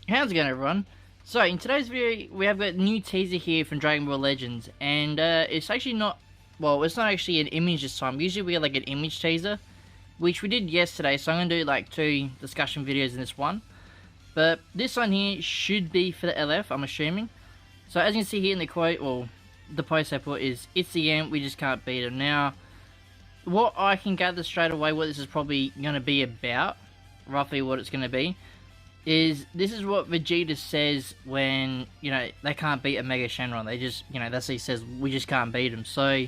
How's it going, everyone? So, in today's video, we have got a new teaser here from Dragon Ball Legends, and it's actually not, well, it's not actually an image this time. Usually we get like an image teaser, which we did yesterday, so I'm going to do like 2 discussion videos in this one. But this one here should be for the LF, I'm assuming. So, as you can see here in the quote, well, the post I put is, "It's the end, we just can't beat him." Now, what I can gather straight away what this is probably going to be about, roughly what it's going to be, is this is what Vegeta says when, they can't beat a Mega Shenron. They just, that's what he says, we just can't beat him. So,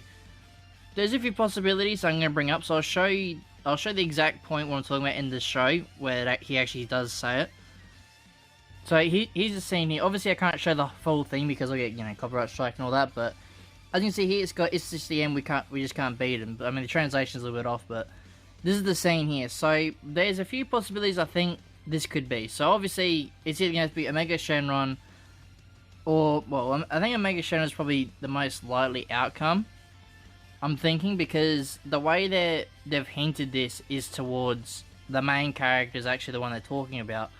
there's a few possibilities I'm going to bring up. So, I'll show the exact point what I'm talking about in the show, where he actually does say it. So, here's the scene here. Obviously, I can't show the full thing because I'll get, copyright strike and all that, but as you can see here, it's just the end, we just can't beat him. I mean, the translation's a little bit off, but this is the scene here. So, there's a few possibilities I think this could be. So obviously, it's either going to be a Mega Shenron, or, well, I think a Mega Shenron is probably the most likely outcome, I'm thinking, because the way they've hinted this is towards the main character is actually the one they're talking about.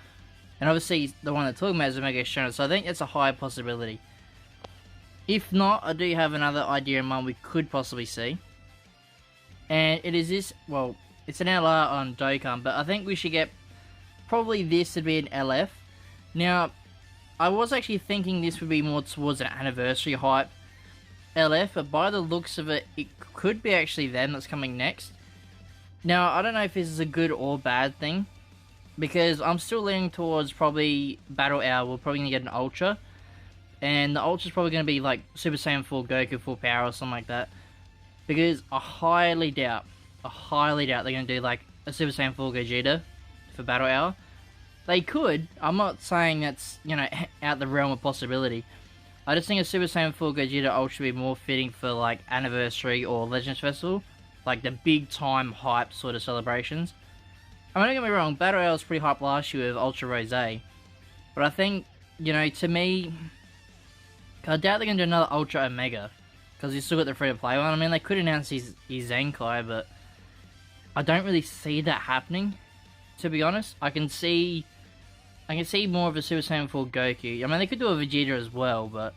And obviously, the one they're talking about is a Mega Shenron, so I think it's a high possibility. If not, I do have another idea in mind we could possibly see. And it is this, well, it's an LR on Dokkan, but I think we should get probably this would be an LF. Now, I was actually thinking this would be more towards an anniversary hype LF, but by the looks of it, it could be actually them that's coming next. Now, I don't know if this is a good or bad thing, because I'm still leaning towards probably Battle Hour. We're probably going to get an Ultra, and the Ultra's probably going to be like Super Saiyan 4 Goku full power or something like that, because I highly doubt they're going to do like a Super Saiyan 4 Vegeta for Battle Hour. They could. I'm not saying that's, out the realm of possibility. I just think a Super Saiyan 4 Vegeta Ultra should be more fitting for like Anniversary or Legends Festival, like the big time hype sort of celebrations. I mean, don't get me wrong, Battle Hour was pretty hype last year with Ultra Rose, but I think, to me, I doubt they're going to do another Ultra Omega, because you still got the free to play one. I mean, they could announce his Zenkai, but I don't really see that happening. To be honest, I can see more of a Super Saiyan 4 Goku. I mean, they could do a Vegeta as well, but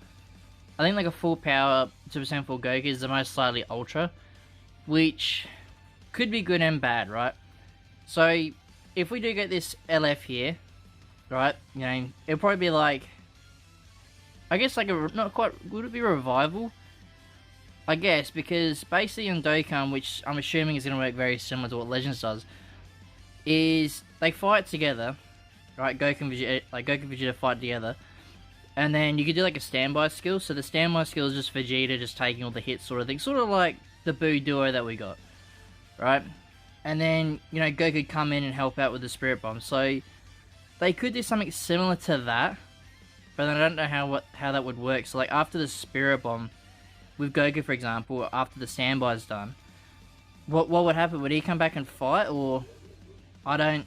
I think like a full power Super Saiyan 4 Goku is the most slightly Ultra, which could be good and bad, right? So, if we do get this LF here, right, it'll probably be like, I guess like a, not quite, would it be a revival? I guess, because basically in Dokkan, which I'm assuming is going to work very similar to what Legends does, is they fight together, right? Goku and Vegeta fight together, and then you could do like a standby skill. So the standby skill is just Vegeta just taking all the hits, sort of thing, sort of like the Buu duo that we got, right? And then Goku could come in and help out with the Spirit Bomb. So they could do something similar to that, but I don't know how that would work. So like after the Spirit Bomb, with Goku for example, after the standby is done, what would happen? Would he come back and fight, or I don't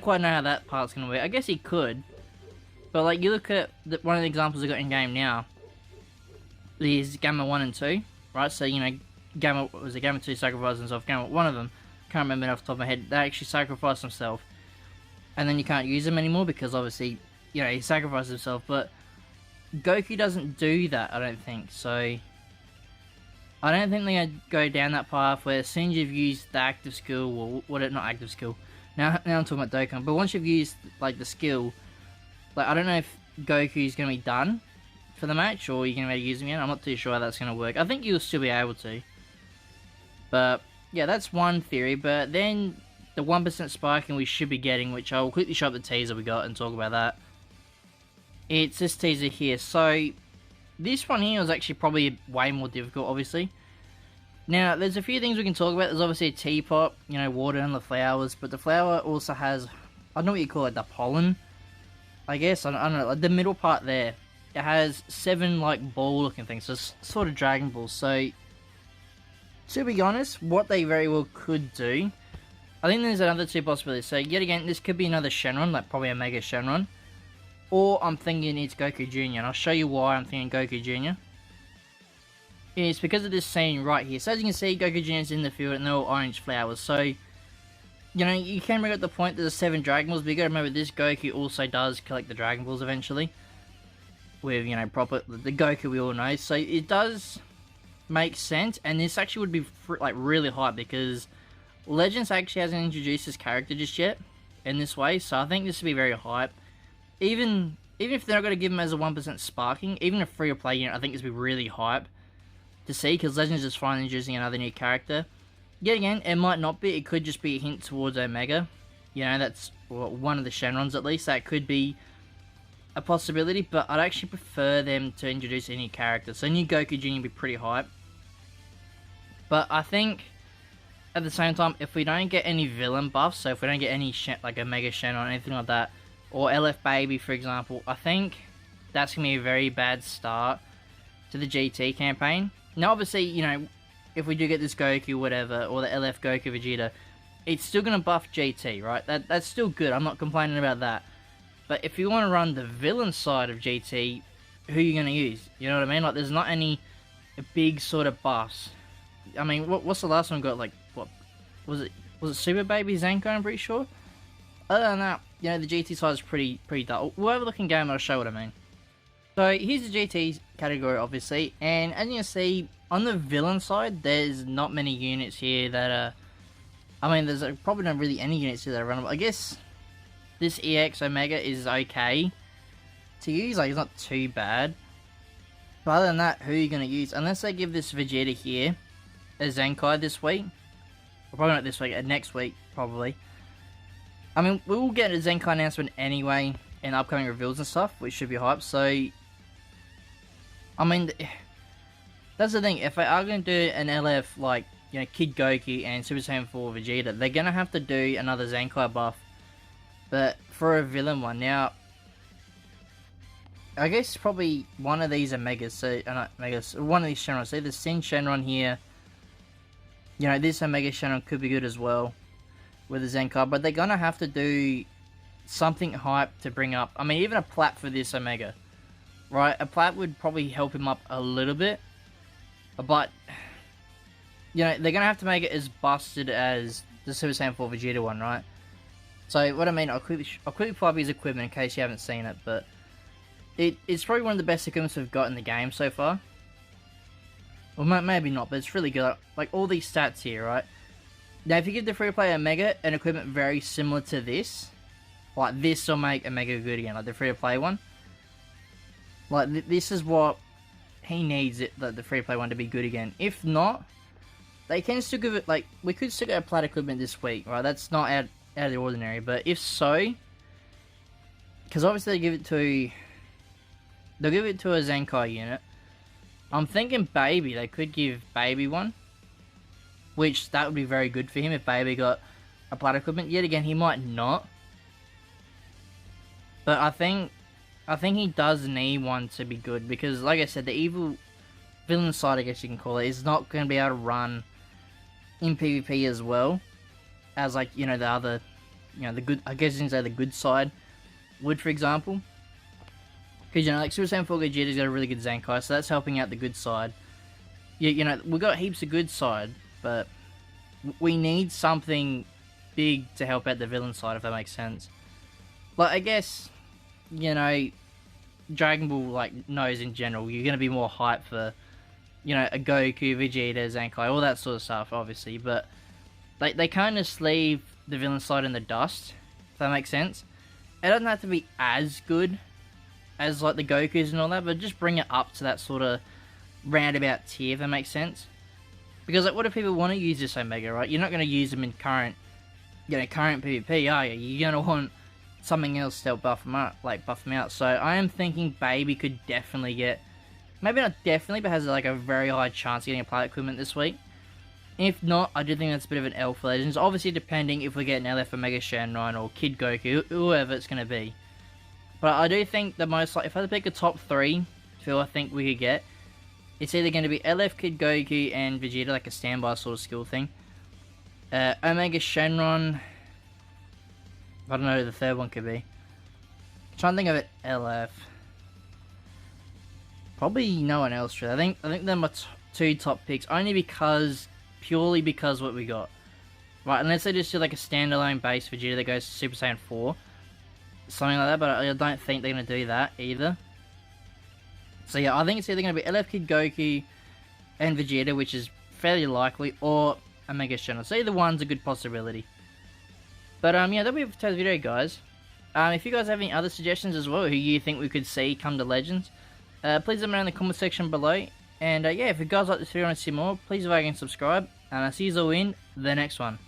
quite know how that part's gonna work. I guess he could, but like you look at one of the examples I got in game now is Gamma 1 and 2, right? So Gamma 2 sacrificed himself. Gamma, one of them, can't remember off the top of my head. They actually sacrificed himself, and then you can't use him anymore because obviously he sacrificed himself. But Goku doesn't do that, I don't think. So I don't think they're gonna go down that path where as soon as you've used the active skill, or not active skill. Now I'm talking about Dokkan, but once you've used like the skill, like I don't know if Goku's gonna be done for the match or you're gonna be able to use him again. I'm not too sure how that's gonna work. I think you'll still be able to. But yeah, that's one theory. But then the 1% spiking we should be getting, which I will quickly show up the teaser we got and talk about that. It's this teaser here. So this one here was actually probably way more difficult, obviously. Now, there's a few things we can talk about. There's obviously a teapot, water and the flowers, but the flower also has, I don't know what you call it, the pollen, I guess, I don't know, like the middle part there, it has 7, like, ball-looking things, so it's sort of Dragon Balls. So, to be honest, what they very well could do, I think there's another 2 possibilities. So, yet again, this could be another Shenron, like probably a Mega Shenron, or I'm thinking it's Goku Jr., and I'll show you why I'm thinking Goku Jr. It's because of this scene right here. So as you can see, Goku Jr. is in the field and they're all orange flowers. So you know, you can bring up the point that there's 7 Dragon Balls, but you gotta remember this Goku also does collect the Dragon Balls eventually. With, you know, the Goku we all know. So it does make sense, and this actually would be, like, really hype, because Legends actually hasn't introduced this character just yet, in this way, so I think this would be very hype. Even if they're not gonna give him as a 1% sparking, even a free-to-play unit, I think this would be really hype to see, because Legends is finally introducing another new character. Yet again, it might not be, it could just be a hint towards Omega. You know, that's one of the Shenrons at least, that could be a possibility, but I'd actually prefer them to introduce a new character. So new Goku Jr. would be pretty hype. But I think, at the same time, if we don't get any villain buffs, so if we don't get any like Omega Shenron or anything like that, or LF Baby for example, I think that's going to be a very bad start to the GT campaign. Now obviously, you know, if we do get this Goku whatever, or the LF Goku Vegeta, it's still going to buff GT, right? That's still good, I'm not complaining about that. But if you want to run the villain side of GT, who are you going to use? You know what I mean? Like, there's not any big sort of buffs. I mean, what's the last one got? Like, what was it? Was it Super Baby Zenko? I'm pretty sure. Other than that, you know, the GT side is pretty dull. We'll have a look in game, I'll show what I mean. So here's the GT category, obviously, and as you can see, on the villain side, there's not many units here that are. I mean, there's probably not really any units here that are runnable. I guess this EX Omega is okay to use, like, it's not too bad. But other than that, who are you going to use? Unless they give this Vegeta here a Zenkai this week. Or probably not this week, next week, probably. I mean, we will get a Zenkai announcement anyway in upcoming reveals and stuff, which should be hype. So, I mean, that's the thing. If they are going to do an LF, like, you know, Kid Goku and Super Saiyan 4 Vegeta, they're going to have to do another Zenkai buff. But for a villain one, now, I guess probably one of these Omegas, so, not Omegas, one of these Shenrons, say the Sin Shenron here, you know, this Omega Shenron could be good as well, with the Zenkai, but they're gonna have to do something hype to bring up. I mean, even a plat for this Omega, right? A plat would probably help him up a little bit, but, you know, they're gonna have to make it as busted as the Super Saiyan 4 Vegeta one, right? So, what I mean, I'll quickly pull up his equipment in case you haven't seen it, but it's probably one of the best equipments we've got in the game so far. Well, maybe not, but it's really good. Like, all these stats here, right? Now, if you give the free-to-play Omega an equipment very similar to this, like, this will make Omega good again, like the free-to-play one. Like, this is what he needs, the free-to-play one to be good again. If not, they can still give it, like, we could still get a plat equipment this week, right? That's not out of the ordinary, but if so, because obviously they'll give it to a Zenkai unit. I'm thinking Baby, they could give Baby one, which that would be very good for him if Baby got a plat equipment. Yet again, he might not, but I think he does need one to be good, because like I said, the evil villain side, I guess you can call it, is not going to be able to run in PvP as well as, like, you know, the other, you know, the good, I guess you can say the good side would, for example. Because, you know, like, Super Saiyan 4 Vegeta's got a really good Zenkai, so that's helping out the good side. You know, we've got heaps of good side, but we need something big to help out the villain side, if that makes sense. Like, I guess, you know, Dragon Ball, like, knows in general, you're going to be more hyped for, you know, a Goku, Vegeta, Zenkai, all that sort of stuff, obviously, but they kind of leave the villain side in the dust, if that makes sense. It doesn't have to be as good as, like, the Gokus and all that, but just bring it up to that sort of roundabout tier, if that makes sense. Because, like, what if people want to use this Omega, right? You're not going to use them in current, you know, current PvP, are you? You're going to want something else to help buff them up, like, buff them out. So, I am thinking Baby could definitely get, maybe not definitely, but has, like, a very high chance of getting a plat equipment this week. If not, I do think that's a bit of an L for Legends. Obviously, depending if we get an LF Omega Shenron or Kid Goku, whoever it's going to be. But I do think the most, like, if I had to pick a top 3, who I think we could get, it's either going to be LF Kid Goku and Vegeta, like a standby sort of skill thing. Omega Shenron. I don't know who the third one could be. I'm trying to think of it. LF. Probably no one else, really. I think they're my two top picks, only because, purely because what we got. Right, unless they just do like a standalone base Vegeta that goes to Super Saiyan 4. Something like that, but I don't think they're going to do that either. So yeah, I think it's either going to be LF Kid Goku and Vegeta, which is fairly likely, or a Mega Channel. So either one's a good possibility. But yeah, that'll be it for today's video, guys. If you guys have any other suggestions as well, who you think we could see come to Legends, please let me know in the comment section below. And yeah, if you guys like this video and want to see more, please like and subscribe. And I'll see you all in the next one.